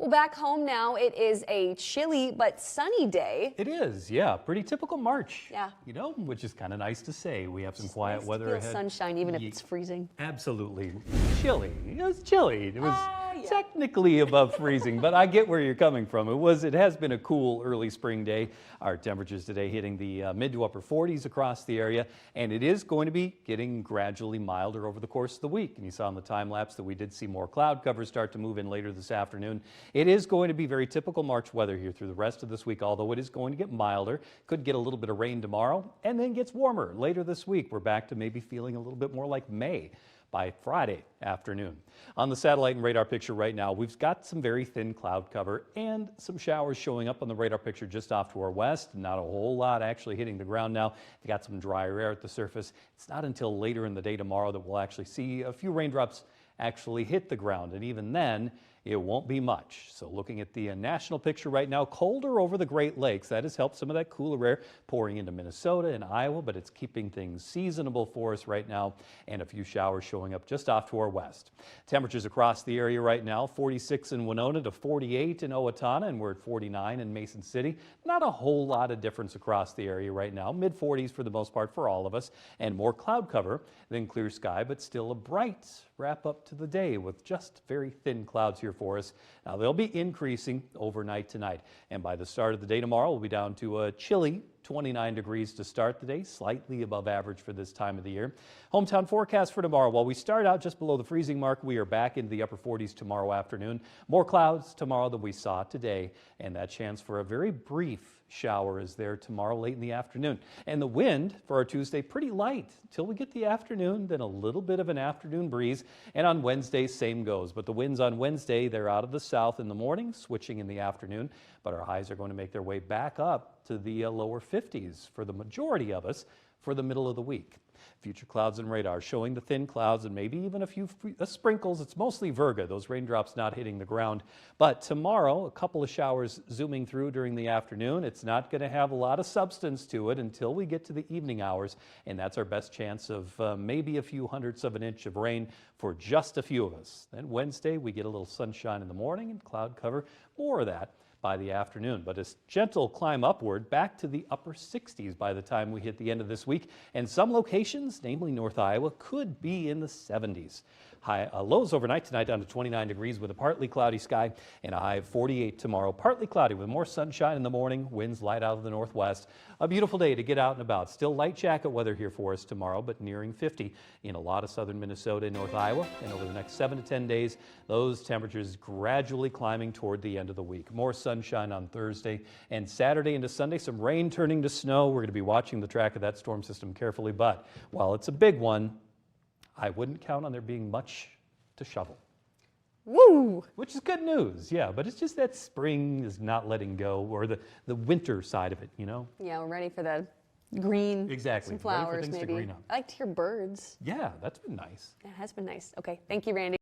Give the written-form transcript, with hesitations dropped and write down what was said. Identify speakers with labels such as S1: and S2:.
S1: Well, back home now, it is a chilly but sunny day.
S2: It is, yeah. Pretty typical March.
S1: Yeah.
S2: You know, which is kind of nice to say. We have some
S1: It's
S2: quiet
S1: nice
S2: weather
S1: to feel
S2: ahead.
S1: sunshine, even if it's freezing.
S2: Absolutely. Chilly. It was chilly. It was
S1: Yeah.
S2: technically above freezing, but I get where you're coming from. It has been a cool early spring day. Our temperatures today hitting the mid to upper 40s across the area, and it is going to be getting gradually milder over the course of the week. And you saw in the time lapse that we did see more cloud cover start to move in later this afternoon. It is going to be very typical March weather here through the rest of this week, although it is going to get milder. Could get a little bit of rain tomorrow and then gets warmer later this week. We're back to maybe feeling a little bit more like May by Friday afternoon. On the satellite and radar picture right now, we've got some very thin cloud cover and some showers showing up on the radar picture just off to our west. Not a whole lot actually hitting the ground now. We've got some drier air at the surface. It's not until later in the day tomorrow that we'll actually see a few raindrops actually hit the ground, and even then it won't be much. So looking at the national picture right now, colder over the Great Lakes. That has helped some of that cooler air pouring into Minnesota and Iowa, but it's keeping things seasonable for us right now, and a few showers showing up just off to our west. Temperatures across the area right now, 46 in Winona to 48 in Owatonna, and we're at 49 in Mason City. Not a whole lot of difference across the area right now. Mid-40s for the most part for all of us, and more cloud cover than clear sky, but still a bright wrap up to the day with just very thin clouds here for us. Now they'll be increasing overnight tonight, and by the start of the day tomorrow we'll be down to a chilly 29 degrees to start the day, slightly above average for this time of the year. Hometown forecast for tomorrow. While we start out just below the freezing mark, we are back into the upper 40s tomorrow afternoon. More clouds tomorrow than we saw today, and that chance for a very brief shower is there tomorrow late in the afternoon. And the wind for our Tuesday, pretty light till we get the afternoon, then a little bit of an afternoon breeze. And on Wednesday, same goes. But the winds on Wednesday, they're out of the south in the morning, switching in the afternoon. But our highs are going to make their way back up to the lower 50s for the majority of us for the middle of the week. Future clouds and radar showing the thin clouds and maybe even a few sprinkles. It's mostly virga, those raindrops not hitting the ground. But tomorrow, a couple of showers zooming through during the afternoon. It's not going to have a lot of substance to it until we get to the evening hours, and that's our best chance of maybe a few hundredths of an inch of rain for just a few of us. Then Wednesday, we get a little sunshine in the morning and cloud cover, more of that by the afternoon, but a gentle climb upward back to the upper 60s by the time we hit the end of this week. And some locations, namely North Iowa, could be in the 70s. Lows overnight tonight down to 29 degrees with a partly cloudy sky, and a high of 48 tomorrow. Partly cloudy with more sunshine in the morning, winds light out of the northwest. A beautiful day to get out and about. Still light jacket weather here for us tomorrow, but nearing 50 in a lot of southern Minnesota and North Iowa. And over the next 7 to 10 days, those temperatures gradually climbing toward the end of the week. More sunshine on Thursday and Saturday into Sunday. Some rain turning to snow. We're going to be watching the track of that storm system carefully, but while it's a big one, I wouldn't count on there being much to shovel.
S1: Woo!
S2: Which is good news, yeah, but it's just that spring is not letting go, or the winter side of it, you know?
S1: Yeah, we're ready for the green.
S2: Exactly.
S1: Some flowers,
S2: ready for things
S1: maybe.
S2: to green up.
S1: I like to hear birds.
S2: Yeah, that's been nice.
S1: It has been nice. Okay, thank you, Randy.